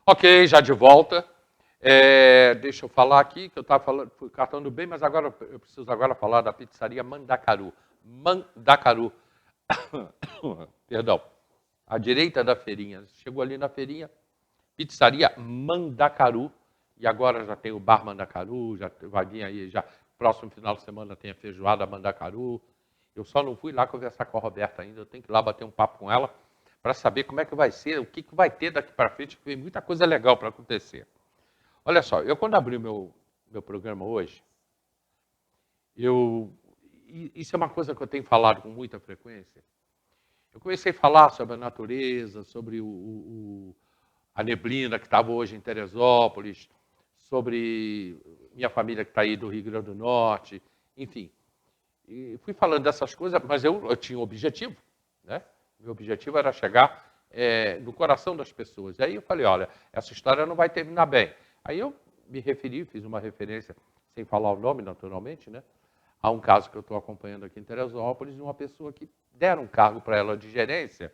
Ok, já de volta. Deixa eu falar aqui, que eu estava falando, fui catando bem, mas agora eu preciso agora falar da pizzaria Mandacaru. Mandacaru. Perdão. À direita da feirinha. Chegou ali na feirinha, pizzaria Mandacaru. E agora já tem o bar Mandacaru, já vai vir aí, já próximo final de semana tem a feijoada Mandacaru. Eu só não fui lá conversar com a Roberta ainda, eu tenho que ir lá bater um papo com ela para saber como é que vai ser, o que vai ter daqui para frente, que tem muita coisa legal para acontecer. Olha só, eu quando abri o meu programa hoje, isso é uma coisa que eu tenho falado com muita frequência. Eu comecei a falar sobre a natureza, sobre a neblina que estava hoje em Teresópolis, sobre minha família que está aí do Rio Grande do Norte, enfim. E fui falando dessas coisas, mas eu tinha um objetivo, né? Meu objetivo era chegar no coração das pessoas. E aí eu falei, olha, essa história não vai terminar bem. Aí eu me referi, fiz uma referência, sem falar o nome naturalmente, né? Há um caso que eu estou acompanhando aqui em Teresópolis, de uma pessoa que deram um cargo para ela de gerência,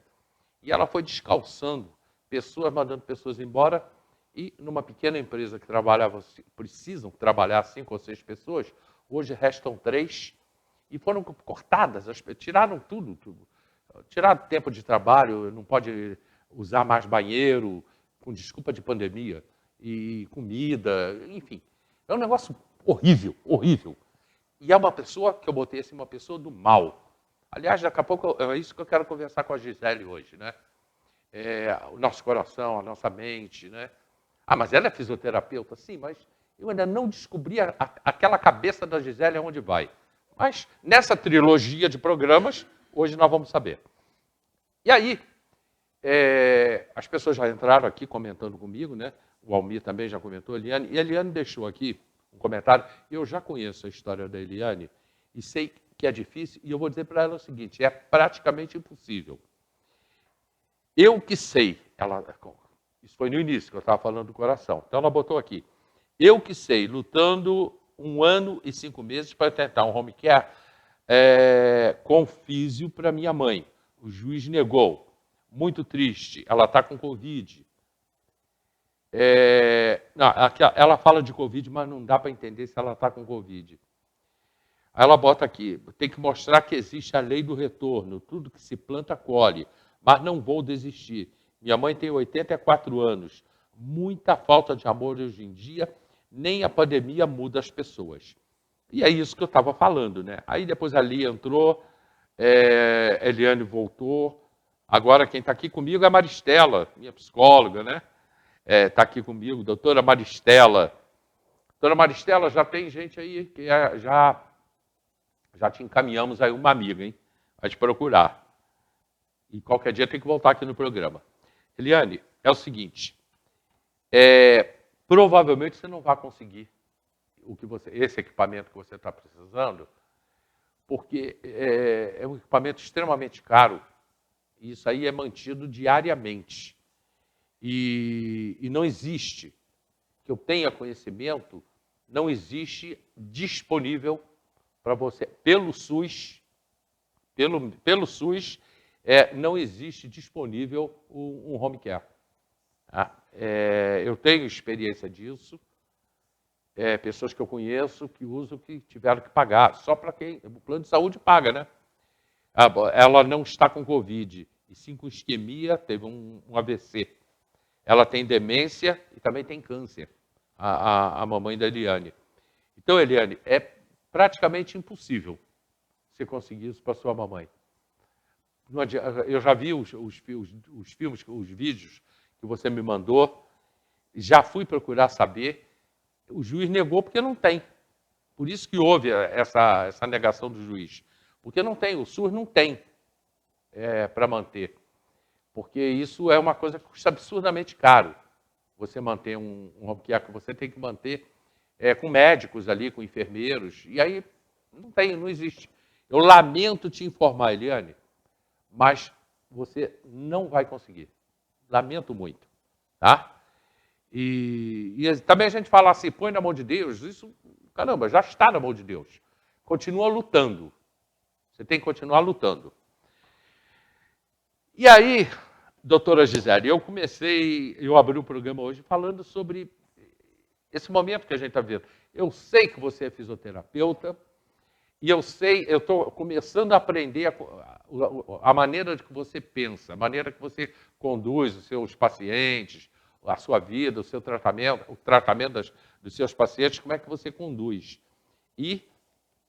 e ela foi descalçando pessoas, mandando pessoas embora, e numa pequena empresa que precisam trabalhar 5 ou 6 pessoas, hoje restam 3, e foram cortadas, tiraram tudo. Tiraram tempo de trabalho, não pode usar mais banheiro, com desculpa de pandemia, e comida, enfim. É um negócio horrível, horrível. E é uma pessoa que eu botei assim, uma pessoa do mal. Aliás, daqui a pouco é isso que eu quero conversar com a Gisele hoje, né? O nosso coração, a nossa mente, né? Ah, mas ela é fisioterapeuta? Sim, mas eu ainda não descobri aquela cabeça da Gisele aonde vai. Mas nessa trilogia de programas, hoje nós vamos saber. E aí, as pessoas já entraram aqui comentando comigo, né? O Almir também já comentou, a Eliane, e a Eliane deixou aqui um comentário. Eu já conheço a história da Eliane e sei que é difícil, e eu vou dizer para ela o seguinte, é praticamente impossível. Eu que sei, isso foi no início que eu estava falando do coração, então ela botou aqui, eu que sei, lutando 1 ano e 5 meses para tentar um home care com físio para minha mãe. O juiz negou. Muito triste, ela está com Covid. Não, ela fala de Covid, mas não dá para entender se ela está com Covid. Aí ela bota aqui, tem que mostrar que existe a lei do retorno, tudo que se planta, colhe, mas não vou desistir. Minha mãe tem 84 anos, muita falta de amor hoje em dia, nem a pandemia muda as pessoas. E é isso que eu estava falando, né? Aí depois a Lia entrou, Eliane voltou, agora quem está aqui comigo é a Maristela, minha psicóloga, né? Está aqui comigo, doutora Maristela. Doutora Maristela, já tem gente aí que já te encaminhamos aí uma amiga, hein? Vai te procurar. E qualquer dia tem que voltar aqui no programa. Eliane, é o seguinte, provavelmente você não vai conseguir esse equipamento que você está precisando, porque é um equipamento extremamente caro, e isso aí é mantido diariamente. E não existe, que eu tenha conhecimento, não existe disponível para você, pelo SUS, não existe disponível um home care. Tá? Eu tenho experiência disso, pessoas que eu conheço que usam, que tiveram que pagar, só para quem o plano de saúde paga, né? Ela não está com Covid, e sim com isquemia, teve um AVC. Ela tem demência e também tem câncer, a mamãe da Eliane. Então, Eliane, é praticamente impossível você conseguir isso para sua mamãe. Eu já vi os filmes, os vídeos que você me mandou, já fui procurar saber, o juiz negou porque não tem. Por isso que houve essa negação do juiz. Porque não tem, o SUS não tem para manter. Porque isso é uma coisa que custa absurdamente caro. Você manter um home care que você tem que manter com médicos ali, com enfermeiros, e aí não existe. Eu lamento te informar, Eliane, mas você não vai conseguir. Lamento muito, tá? E também a gente fala assim, põe na mão de Deus, isso, caramba, já está na mão de Deus. Continua lutando. Você tem que continuar lutando. E aí, Doutora Gisele, eu abri o programa hoje falando sobre esse momento que a gente está vendo. Eu sei que você é fisioterapeuta e eu estou começando a aprender a maneira que você pensa, a maneira que você conduz os seus pacientes, a sua vida, o tratamento dos seus pacientes, como é que você conduz. E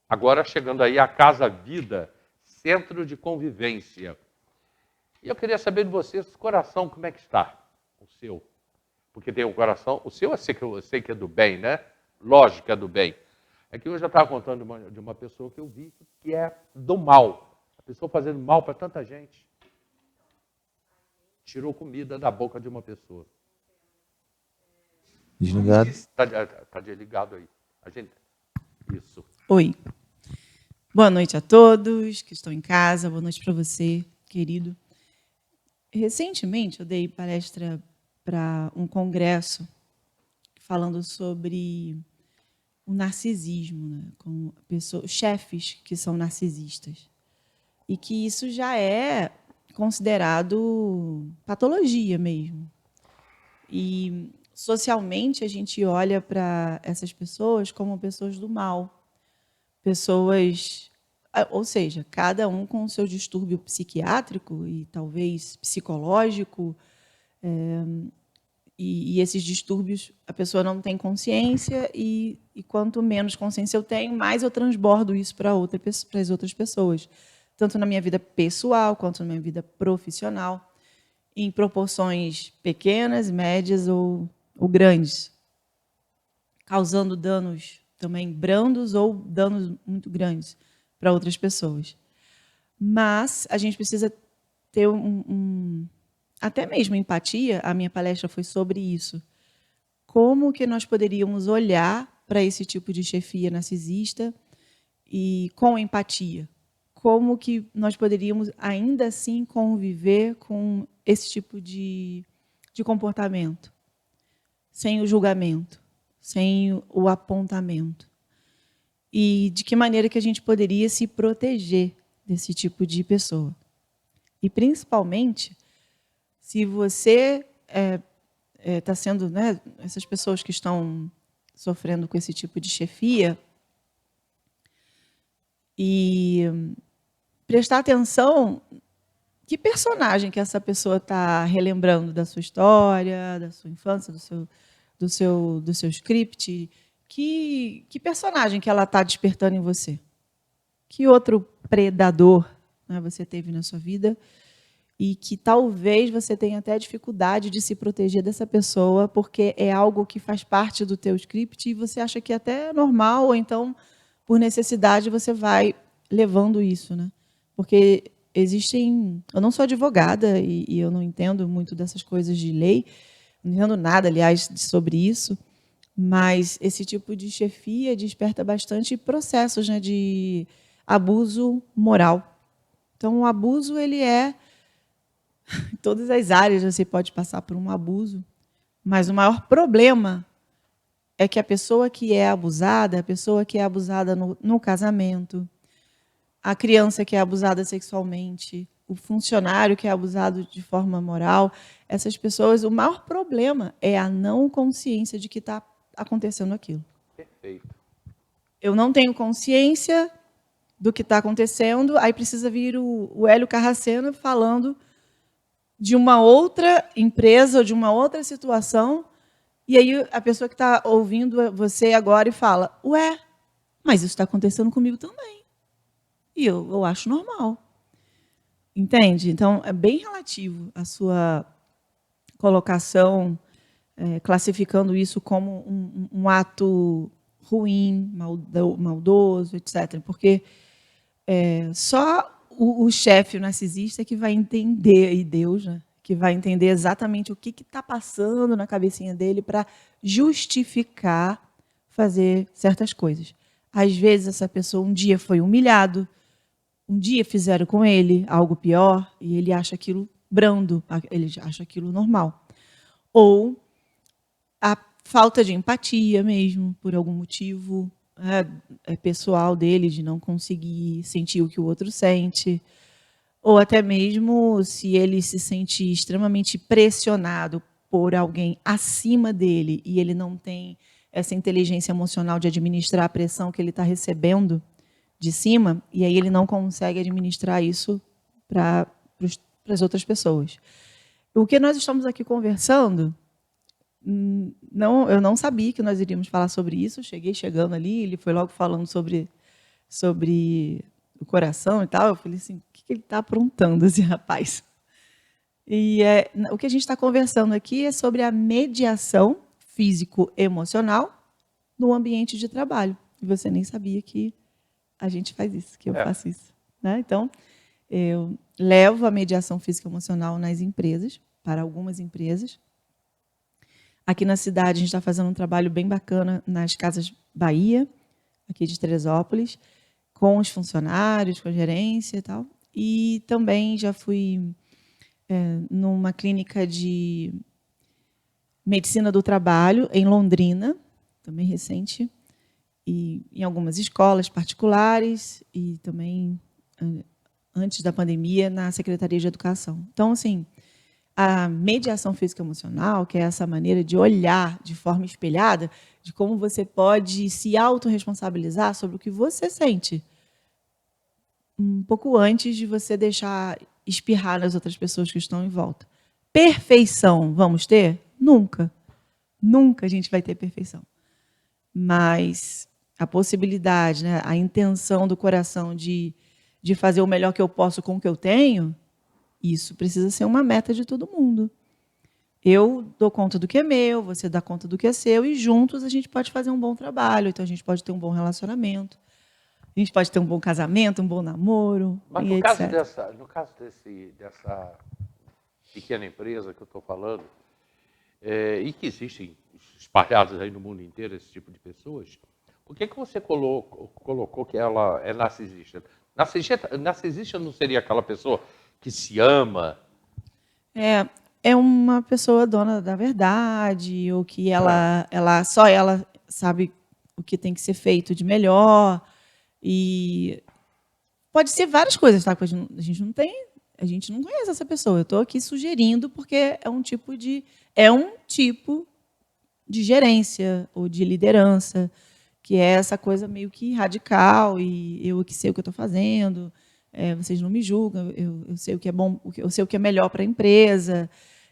agora chegando aí a Casa Vida, Centro de Convivência. E eu queria saber de você, esse coração, como é que está? O seu. Porque tem o coração, o seu eu sei que é do bem, né? Lógico que é do bem. É que eu já estava contando de uma pessoa que eu vi que é do mal. A pessoa fazendo mal para tanta gente. Tirou comida da boca de uma pessoa. Desligado. Está desligado aí. Isso. Oi. Boa noite a todos que estão em casa. Boa noite para você, querido. Recentemente, eu dei palestra para um congresso falando sobre o narcisismo, né, com chefes que são narcisistas. E que isso já é considerado patologia mesmo. E socialmente a gente olha para essas pessoas como pessoas do mal. Pessoas, ou seja, cada um com o seu distúrbio psiquiátrico e talvez psicológico, e esses distúrbios a pessoa não tem consciência, e quanto menos consciência eu tenho, mais eu transbordo isso para as outras pessoas, tanto na minha vida pessoal quanto na minha vida profissional, em proporções pequenas, médias ou grandes, causando danos também brandos ou danos muito grandes para outras pessoas. Mas a gente precisa ter até mesmo empatia. A minha palestra foi sobre isso. Como que nós poderíamos olhar para esse tipo de chefia narcisista e com empatia? Como que nós poderíamos ainda assim conviver com esse tipo de comportamento, sem o julgamento, sem o apontamento? E de que maneira que a gente poderia se proteger desse tipo de pessoa? E, principalmente, se você está sendo, né, essas pessoas que estão sofrendo com esse tipo de chefia, e prestar atenção que personagem que essa pessoa está relembrando da sua história, da sua infância, do seu script. Que personagem que ela está despertando em você? Que outro predador, né, você teve na sua vida e que talvez você tenha até dificuldade de se proteger dessa pessoa porque é algo que faz parte do teu script e você acha que é até normal, ou então, por necessidade, você vai levando isso, né? Porque existem... Eu não sou advogada e eu não entendo muito dessas coisas de lei, não entendo nada, aliás, sobre isso, mas esse tipo de chefia desperta bastante processos, né, de abuso moral. Então, o abuso, ele é... Em todas as áreas você pode passar por um abuso, mas o maior problema é que a pessoa que é abusada no casamento, a criança que é abusada sexualmente, o funcionário que é abusado de forma moral, essas pessoas, o maior problema é a não consciência de que está acontecendo aquilo. Perfeito. Eu não tenho consciência do que está acontecendo, aí precisa vir o Hélio Carracena falando de uma outra empresa ou de uma outra situação, e aí a pessoa que está ouvindo você agora e fala, ué, mas isso está acontecendo comigo também. E eu acho normal. Entende? Então, é bem relativo a sua colocação, classificando isso como um ato ruim, maldoso, etc. Porque só o chefe narcisista que vai entender, e Deus, né, que vai entender exatamente o que está passando na cabecinha dele para justificar fazer certas coisas. Às vezes, essa pessoa um dia foi humilhado, um dia fizeram com ele algo pior e ele acha aquilo brando, ele acha aquilo normal. Ou a falta de empatia mesmo, por algum motivo pessoal dele, de não conseguir sentir o que o outro sente. ou até mesmo se ele se sente extremamente pressionado por alguém acima dele e ele não tem essa inteligência emocional de administrar a pressão que ele está recebendo de cima, e aí ele não consegue administrar isso para as outras pessoas. O que nós estamos aqui conversando, eu não sabia que nós iríamos falar sobre isso, cheguei chegando ali, ele foi logo falando sobre o coração e tal, eu falei assim, o que ele está aprontando, esse rapaz? E o que a gente está conversando aqui é sobre a mediação físico-emocional no ambiente de trabalho. E você nem sabia que a gente faz isso, que eu faço isso. Né? Então, eu levo a mediação físico-emocional nas empresas, para algumas empresas. Aqui na cidade, a gente está fazendo um trabalho bem bacana nas Casas Bahia, aqui de Teresópolis, com os funcionários, com a gerência e tal. E também já fui numa clínica de medicina do trabalho, em Londrina, também recente, e em algumas escolas particulares, e também, antes da pandemia, na Secretaria de Educação. Então, assim, a mediação físico-emocional, que é essa maneira de olhar de forma espelhada, de como você pode se autorresponsabilizar sobre o que você sente, um pouco antes de você deixar espirrar nas outras pessoas que estão em volta. Perfeição vamos ter? Nunca. Nunca a gente vai ter perfeição. Mas a possibilidade, né, a intenção do coração de fazer o melhor que eu posso com o que eu tenho, isso precisa ser uma meta de todo mundo. Eu dou conta do que é meu, você dá conta do que é seu, e juntos a gente pode fazer um bom trabalho, então a gente pode ter um bom relacionamento, a gente pode ter um bom casamento, um bom namoro, Mas e no caso etc. dessa pequena empresa que eu estou falando, e que existem espalhadas aí no mundo inteiro esse tipo de pessoas, por que você colocou que ela é narcisista? Narcisista não seria aquela pessoa que se ama? É uma pessoa dona da verdade, ou que só ela sabe o que tem que ser feito de melhor. E pode ser várias coisas, tá? A gente não conhece essa pessoa. Eu estou aqui sugerindo porque é um tipo de gerência ou de liderança, que é essa coisa meio que radical, e eu que sei o que eu estou fazendo, vocês não me julgam, eu sei o que é bom, eu sei o que é melhor para a empresa,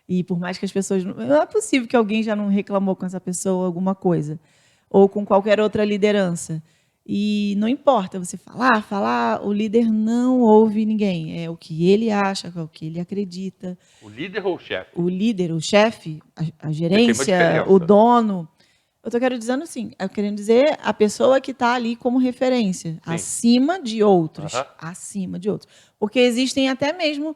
e por mais que as pessoas... Não é possível que alguém já não reclamou com essa pessoa alguma coisa, ou com qualquer outra liderança. E não importa você falar, o líder não ouve ninguém. É o que ele acha, é o que ele acredita. O líder ou o chefe? O líder, o chefe, a gerência, diferença. o dono. Eu estou querendo dizer a pessoa que está ali como referência, Sim. acima de outros. Uhum. Acima de outros. Porque existem até mesmo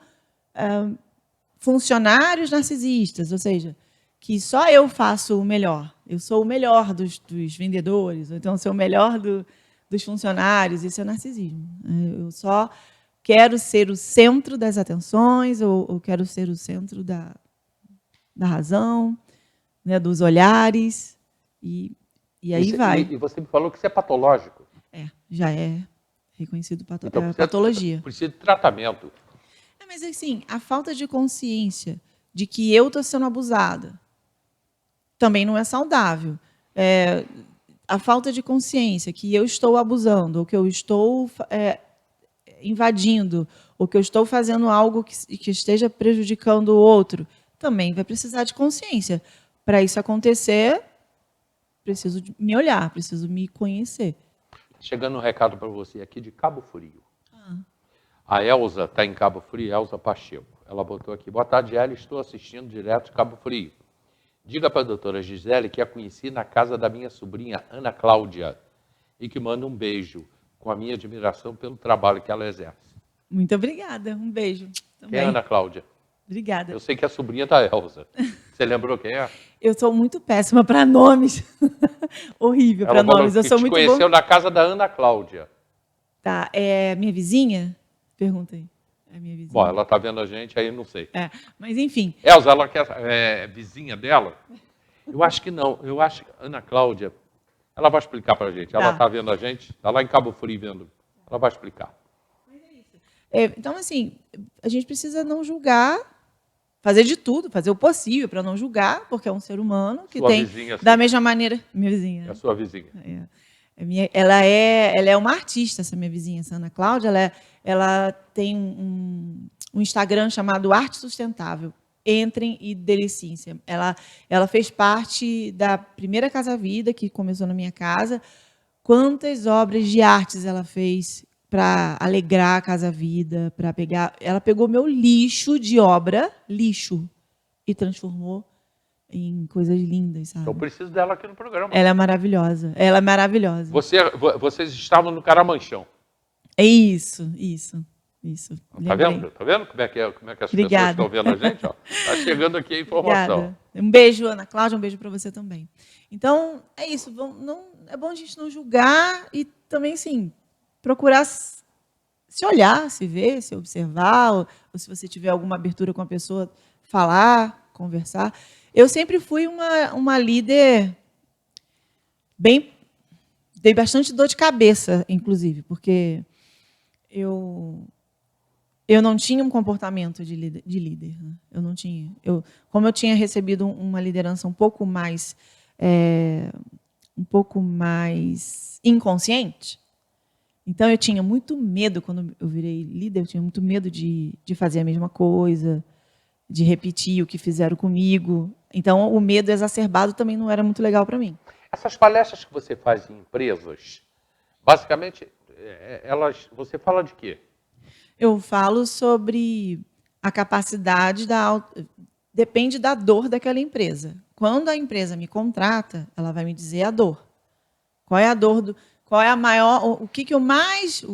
funcionários narcisistas, ou seja, que só eu faço o melhor. Eu sou o melhor dos vendedores, ou então sou o melhor dos funcionários. Isso é narcisismo. Eu só quero ser o centro das atenções, ou quero ser o centro da razão, né, dos olhares, e aí vai. E você me falou que isso é patológico. Já é reconhecido Então, patologia. Precisa de tratamento. Mas, assim, a falta de consciência de que eu estou sendo abusada também não é saudável. A falta de consciência que eu estou abusando, ou que eu estou invadindo, ou que eu estou fazendo algo que esteja prejudicando o outro, também vai precisar de consciência. Para isso acontecer, preciso me olhar, preciso me conhecer. Chegando um recado para você aqui de Cabo Frio. A Elza está em Cabo Frio, Elza Pacheco. Ela botou aqui: boa tarde, Ela, estou assistindo direto de Cabo Frio. Diga para a doutora Gisele que a conheci na casa da minha sobrinha, Ana Cláudia, e que manda um beijo, com a minha admiração pelo trabalho que ela exerce. Muito obrigada, um beijo. Também. Quem é Ana Cláudia? Obrigada. Eu sei que é a sobrinha da Elza. Você lembrou quem é? Eu sou muito péssima para nomes. Horrível para nomes. Eu sou muito boa. Conheceu na casa da Ana Cláudia. Tá, é minha vizinha? Pergunta aí. É minha vizinha. Bom, ela está vendo a gente, aí não sei. Mas enfim. Elza, ela é vizinha dela? Eu acho que não. Eu acho que Ana Cláudia, ela vai explicar para a gente. Ela está vendo a gente, está lá em Cabo Frio vendo. Ela vai explicar. Então, assim, a gente precisa não julgar, fazer de tudo, fazer o possível para não julgar, porque é um ser humano que Sua tem, vizinha, da sim. mesma maneira... Minha É vizinha. a sua vizinha. Ela é uma artista, essa minha vizinha, essa Ana Cláudia. Ela tem um Instagram chamado Arte Sustentável. Entrem e deliciem-se. Ela fez parte da primeira Casa Vida, que começou na minha casa. Quantas obras de artes ela fez para alegrar a Casa Vida, para pegar... Ela pegou meu lixo de obra, lixo, e transformou em coisas lindas, sabe? Eu preciso dela aqui no programa. Ela é maravilhosa. Ela é maravilhosa. Vocês estavam no Caramanchão. É isso. Tá vendo? Tá vendo como é que as pessoas estão vendo a gente? Tá chegando aqui a informação. Obrigada. Um beijo, Ana Cláudia, um beijo para você também. Então, é isso. É bom a gente não julgar e também, sim, procurar se olhar, se ver, se observar, ou se você tiver alguma abertura com a pessoa, falar, conversar. Eu sempre fui uma líder dei bastante dor de cabeça, inclusive, porque eu não tinha um comportamento de líder. Né? Eu não tinha. Como eu tinha recebido uma liderança um pouco mais inconsciente, então eu tinha muito medo, quando eu virei líder, eu tinha muito medo de fazer a mesma coisa, de repetir o que fizeram comigo. Então, o medo exacerbado também não era muito legal para mim. Essas palestras que você faz em empresas, basicamente, você fala de quê? Eu falo sobre a capacidade depende da dor daquela empresa. Quando a empresa me contrata, ela vai me dizer a dor. Qual é a dor qual é a maior, o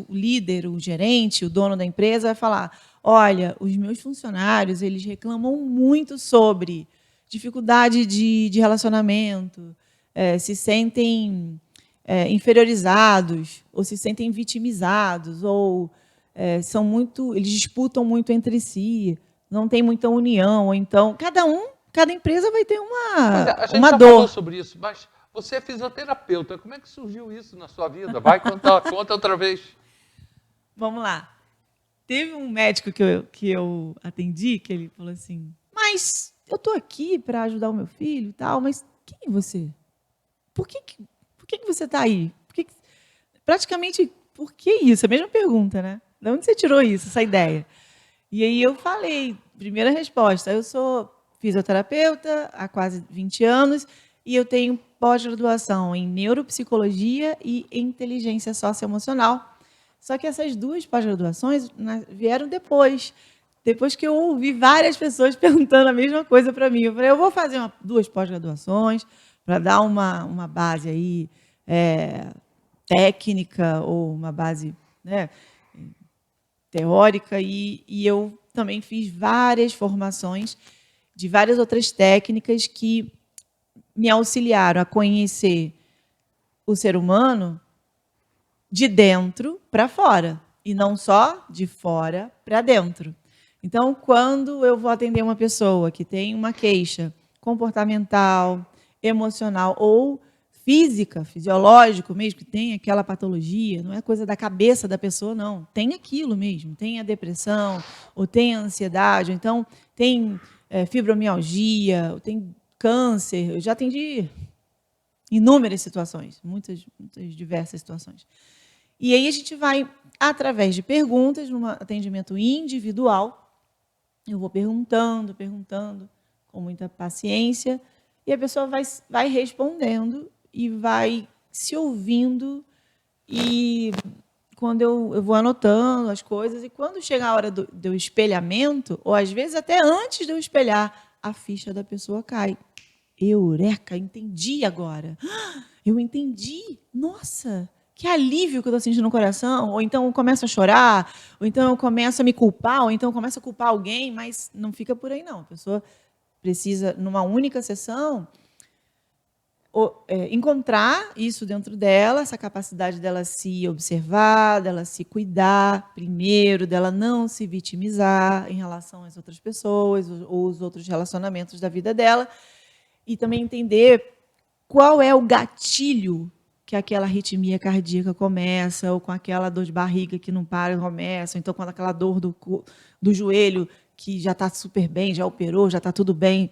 líder, o gerente, o dono da empresa vai falar: olha, os meus funcionários, eles reclamam muito sobre dificuldade de relacionamento, se sentem inferiorizados, ou se sentem vitimizados, ou eles disputam muito entre si, não tem muita união, ou então cada empresa vai ter A gente uma já dor. falou sobre isso, mas você é fisioterapeuta, como é que surgiu isso na sua vida? Vai, conta outra vez. Vamos lá. Teve um médico que eu atendi, que ele falou assim: mas eu estou aqui para ajudar o meu filho e tal, mas quem é você? Por que você está aí? Praticamente, por que isso? A mesma pergunta, né? De onde você tirou isso, essa ideia? E aí eu falei, primeira resposta, eu sou fisioterapeuta há quase 20 anos e eu tenho pós-graduação em neuropsicologia e inteligência socioemocional. Só que essas duas pós-graduações vieram depois que eu ouvi várias pessoas perguntando a mesma coisa para mim. Eu falei, eu vou fazer duas pós-graduações para dar uma base aí técnica ou uma base, né, teórica, e eu também fiz várias formações de várias outras técnicas que me auxiliaram a conhecer o ser humano de dentro para fora, e não só de fora para dentro. Então, quando eu vou atender uma pessoa que tem uma queixa comportamental, emocional ou física, fisiológico mesmo, que tem aquela patologia, não é coisa da cabeça da pessoa, não. Tem aquilo mesmo, tem a depressão, ou tem a ansiedade, ou então tem fibromialgia, ou tem câncer. Eu já atendi inúmeras situações, muitas diversas situações. E aí a gente vai, através de perguntas, num atendimento individual, eu vou perguntando, com muita paciência, e a pessoa vai respondendo e vai se ouvindo, e quando eu vou anotando as coisas, e quando chega a hora do espelhamento, ou às vezes até antes de eu espelhar, a ficha da pessoa cai. Eureka, entendi agora. Eu entendi. Nossa, que alívio que eu estou sentindo no coração. Ou então eu começo a chorar, ou então eu começo a me culpar, ou então eu começo a culpar alguém, mas não fica por aí, não. A pessoa precisa, numa única sessão, encontrar isso dentro dela, essa capacidade dela se observar, dela se cuidar primeiro, dela não se vitimizar em relação às outras pessoas ou os outros relacionamentos da vida dela, e também entender qual é o gatilho que aquela arritmia cardíaca começa, ou com aquela dor de barriga que não para e começa, ou então com aquela dor do joelho que já está super bem, já operou, já está tudo bem,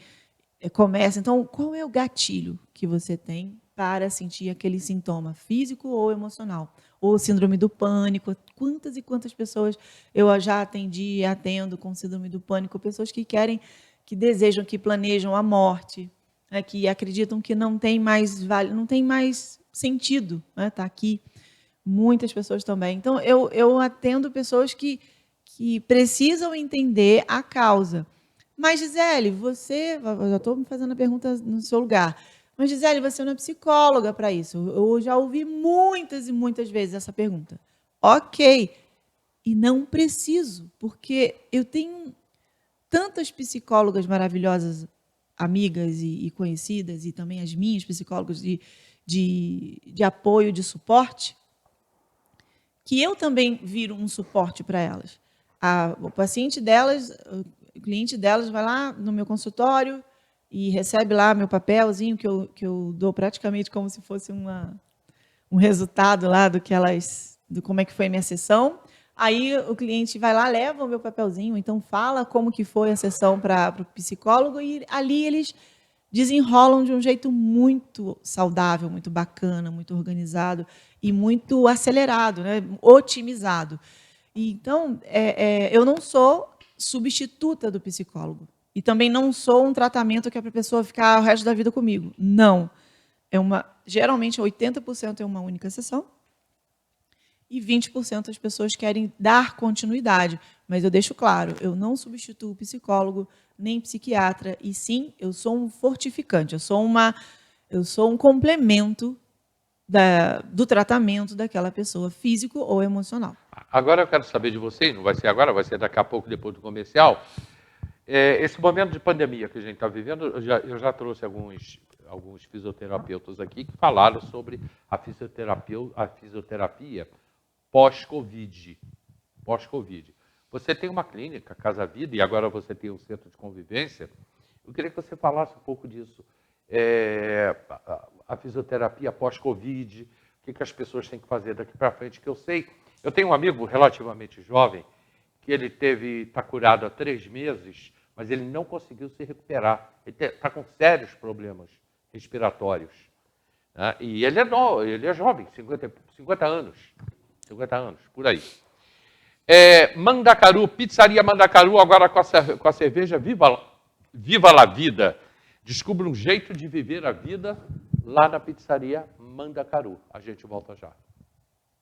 começa. Então, qual é o gatilho que você tem para sentir aquele sintoma físico ou emocional? Ou síndrome do pânico? Quantas e quantas pessoas eu já atendi e atendo com síndrome do pânico? Pessoas que querem, que desejam, que planejam a morte, né, que acreditam que não tem mais sentido, né, tá aqui. Muitas pessoas também. Então, eu atendo pessoas que precisam entender a causa. Mas, Gisele, você... Eu já estou me fazendo a pergunta no seu lugar. Mas, Gisele, você não é psicóloga para isso. Eu já ouvi muitas e muitas vezes essa pergunta. Ok. E não preciso, porque eu tenho tantas psicólogas maravilhosas, amigas e conhecidas, e também as minhas psicólogas de apoio, de suporte, que eu também viro um suporte para elas. O paciente delas, o cliente delas vai lá no meu consultório e recebe lá meu papelzinho que eu dou praticamente como se fosse um resultado lá do como é que foi a minha sessão. Aí o cliente vai lá, leva o meu papelzinho, então fala como que foi a sessão para o psicólogo e ali eles desenrolam de um jeito muito saudável, muito bacana, muito organizado e muito acelerado, né? Otimizado. Então, eu não sou substituta do psicólogo. E também não sou um tratamento que é para a pessoa ficar o resto da vida comigo. Não. Geralmente, 80% é uma única sessão e 20% as pessoas querem dar continuidade. Mas eu deixo claro, eu não substituo psicólogo nem psiquiatra, e sim, eu sou um fortificante, eu sou um complemento do tratamento daquela pessoa, físico ou emocional. Agora eu quero saber de você, não vai ser agora, vai ser daqui a pouco, depois do comercial. Esse momento de pandemia que a gente está vivendo, eu já trouxe alguns fisioterapeutas aqui que falaram sobre a fisioterapia pós-Covid. Você tem uma clínica, Casa Vida, e agora você tem um centro de convivência. Eu queria que você falasse um pouco disso. A fisioterapia pós-Covid, o que as pessoas têm que fazer daqui para frente, que eu sei. Eu tenho um amigo relativamente jovem, que ele está curado há 3 meses, mas ele não conseguiu se recuperar. Ele está com sérios problemas respiratórios. Né? E ele é jovem, 50 anos. 50 anos, por aí. Mandacaru, Pizzaria Mandacaru, agora com a cerveja Viva la Vida. Descubra um jeito de viver a vida lá na Pizzaria Mandacaru. A gente volta já.